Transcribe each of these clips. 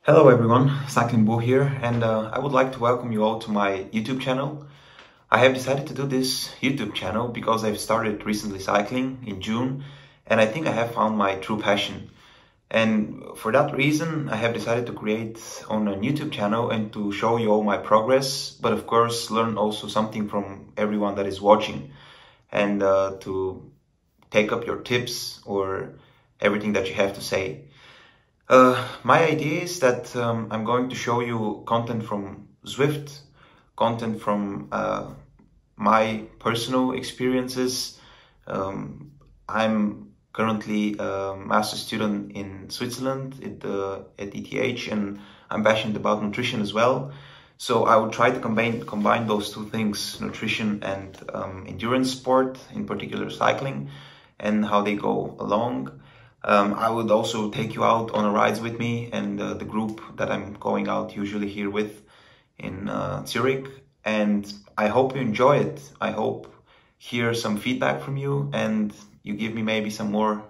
Hello everyone, Cycling Boo here, and I would like to welcome you all to my YouTube channel. I have decided to do this YouTube channel because I've started recently cycling in June, and I think I have found my true passion. And for that reason, I have decided to create on a YouTube channel and to show you all my progress, but of course learn also something from everyone that is watching, and to take up your tips or everything that you have to say. My idea is that I'm going to show you content from Zwift, content from my personal experiences. I'm currently a master's student in Switzerland at ETH, and I'm passionate about nutrition as well. So I will try to combine those two things, nutrition and endurance sport, in particular cycling, and how they go along. I would also take you out on a rides with me and the group that I'm going out usually here with in Zurich. And I hope you enjoy it. I hope hear some feedback from you and you give me maybe some more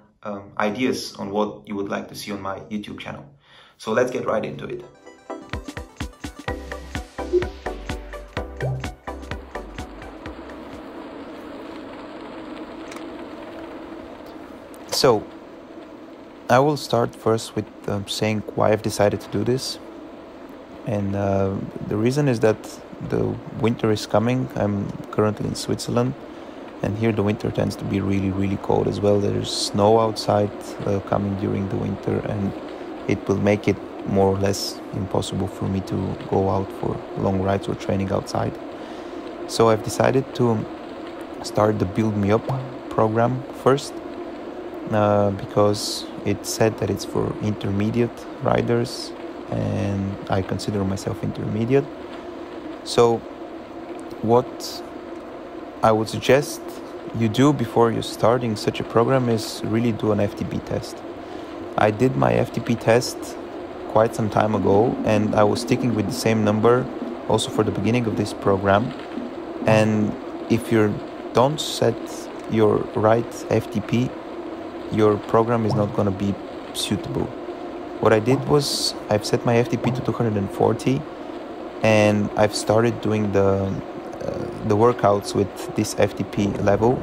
ideas on what you would like to see on my YouTube channel. So let's get right into it. So I will start first with saying why I've decided to do this. And the reason is that the winter is coming. I'm currently in Switzerland, and here the winter tends to be really cold as well. There's snow outside coming during the winter, and it will make it more or less impossible for me to go out for long rides or training outside. So I've decided to start the Build Me Up program first, because it said that it's for intermediate riders, and I consider myself intermediate. So what I would suggest you do before you're starting such a program is really do an FTP test. I did my FTP test quite some time ago, and I was sticking with the same number also for the beginning of this program. And if you don't set your right FTP, your program is not going to be suitable. What I did was I've set my FTP to 240, and I've started doing the workouts with this FTP level,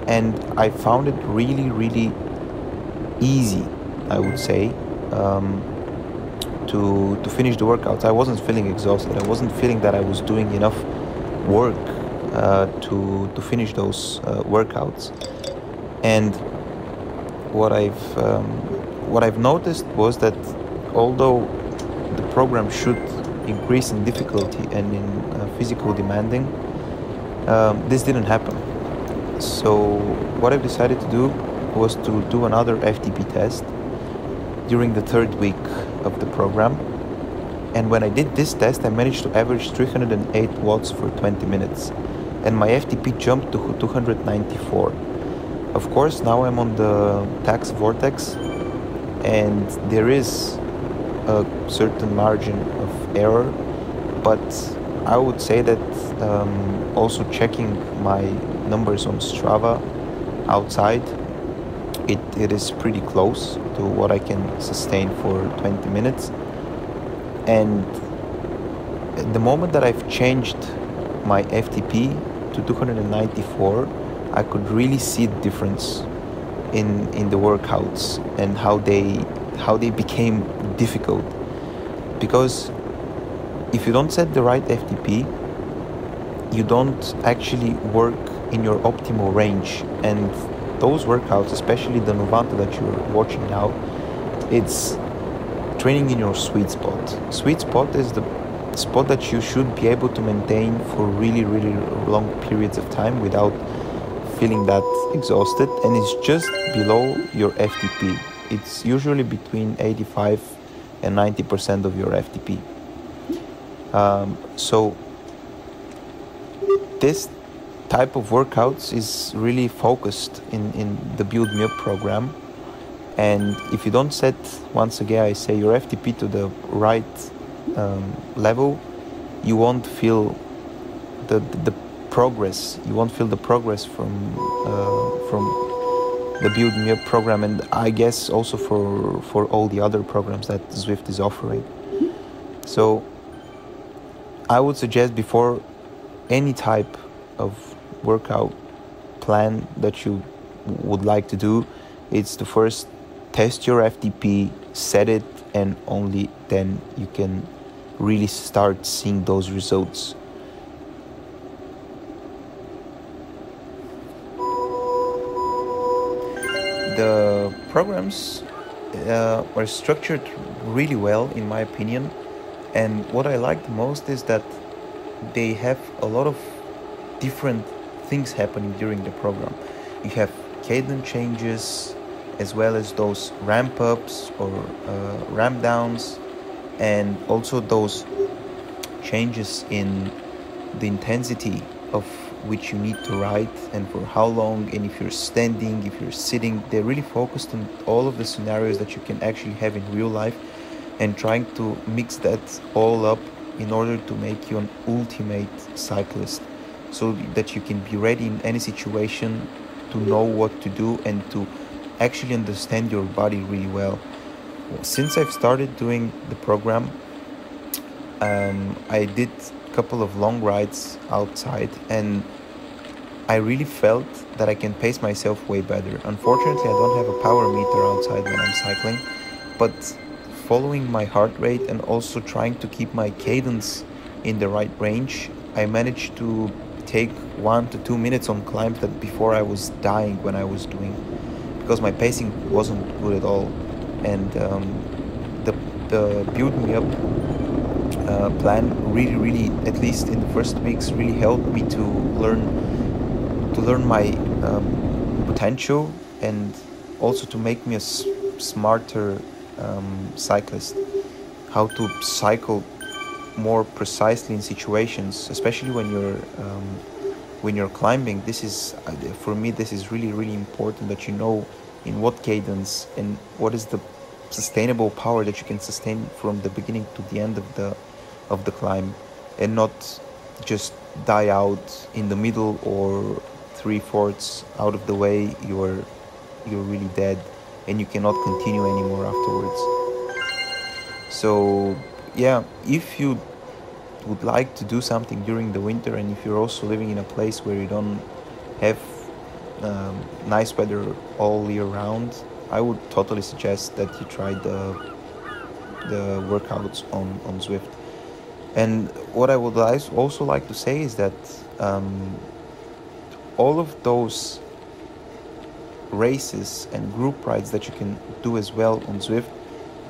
and I found it really easy, I would say, to finish the workouts. I wasn't feeling exhausted. I wasn't feeling that I was doing enough work to finish those workouts. And what I've noticed was that although the program should increase in difficulty and in physical demanding, this didn't happen. So what I've decided to do was to do another FTP test during the third week of the program. And when I did this test, I managed to average 308 watts for 20 minutes, and my FTP jumped to 294. Of course, now I'm on the tax vortex, and there is a certain margin of error, but I would say that also checking my numbers on Strava outside, it is pretty close to what I can sustain for 20 minutes. And at the moment that I've changed my FTP to 294, I could really see the difference in the workouts and how they became difficult. Because if you don't set the right FTP, you don't actually work in your optimal range. And those workouts, especially the Novanta that you're watching now, it's training in your sweet spot. Sweet spot is the spot that you should be able to maintain for really long periods of time without feeling that exhausted, and it's just below your FTP. It's usually between 85 and 90% of your FTP. So this type of workouts is really focused in the Build Me Up program. And if you don't set, once again I say, your FTP to the right level, you won't feel the progress. You won't feel the progress from the Build Me Up program, and I guess also for all the other programs that Zwift is offering. So I would suggest, before any type of workout plan that you would like to do, it's to first test your FTP, set it, and only then you can really start seeing those results. The programs are structured really well, in my opinion, and what I like the most is that they have a lot of different things happening during the program. You have cadence changes, as well as those ramp ups or ramp downs, and also those changes in the intensity of which you need to ride and for how long, and if you're standing, if you're sitting. They're really focused on all of the scenarios that you can actually have in real life, and trying to mix that all up in order to make you an ultimate cyclist, so that you can be ready in any situation, to know what to do, and to actually understand your body really well. Since I've started doing the program, I did a couple of long rides outside, and I really felt that I can pace myself way better. Unfortunately, I don't have a power meter outside when I'm cycling, but following my heart rate and also trying to keep my cadence in the right range, I managed to take 1 to 2 minutes on climbs that before I was dying when I was doing, because my pacing wasn't good at all. And the build me up plan really, at least in the first weeks, really helped me to learn my potential, and also to make me a smarter cyclist, how to cycle more precisely in situations, especially when you're climbing. This is for me, this is really important, that you know in what cadence and what is the sustainable power that you can sustain from the beginning to the end of the climb, and not just die out in the middle, or 3/4 out of the way you're really dead and you cannot continue anymore afterwards. So yeah, if you would like to do something during the winter, and if you're also living in a place where you don't have nice weather all year round, I would totally suggest that you try the workouts on Zwift. And what I would also like to say is that all of those races and group rides that you can do as well on Zwift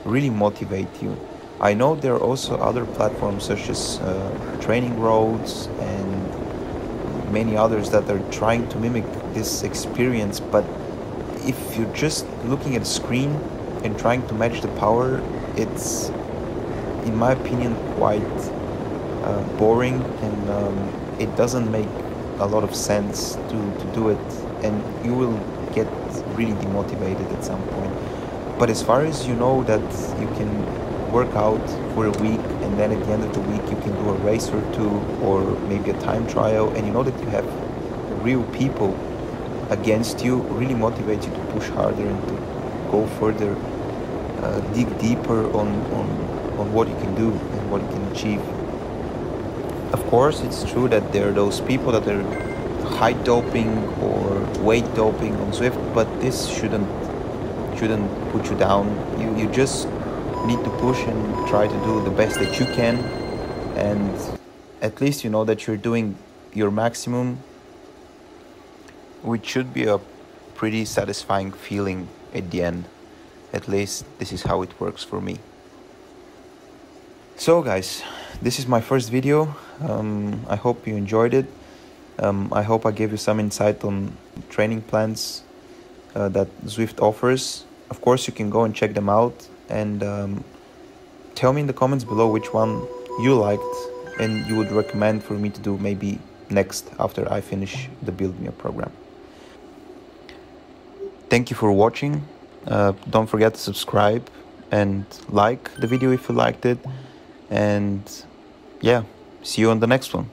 really motivate you. I know there are also other platforms such as Training Roads and many others that are trying to mimic this experience, but if you're just looking at a screen and trying to match the power, it's, in my opinion, quite boring, and it doesn't make a lot of sense to do it, and you will get really demotivated at some point. But as far as you know that you can work out for a week, and then at the end of the week you can do a race or two, or maybe a time trial, and you know that you have real people against you, really motivates you to push harder and to go further, dig deeper on what you can do and what you can achieve. Of course, it's true that there are those people that are height doping or weight doping on Zwift, but this shouldn't put you down. You just need to push and try to do the best that you can, and at least you know that you're doing your maximum, which should be a pretty satisfying feeling at the end. At least this is how it works for me. So guys, this is my first video. I hope you enjoyed it. I hope I gave you some insight on training plans that Zwift offers. Of course, you can go and check them out, and tell me in the comments below which one you liked and you would recommend for me to do maybe next after I finish the Build Me Up program. Thank you for watching. Don't forget to subscribe and like the video if you liked it. And yeah, see you on the next one.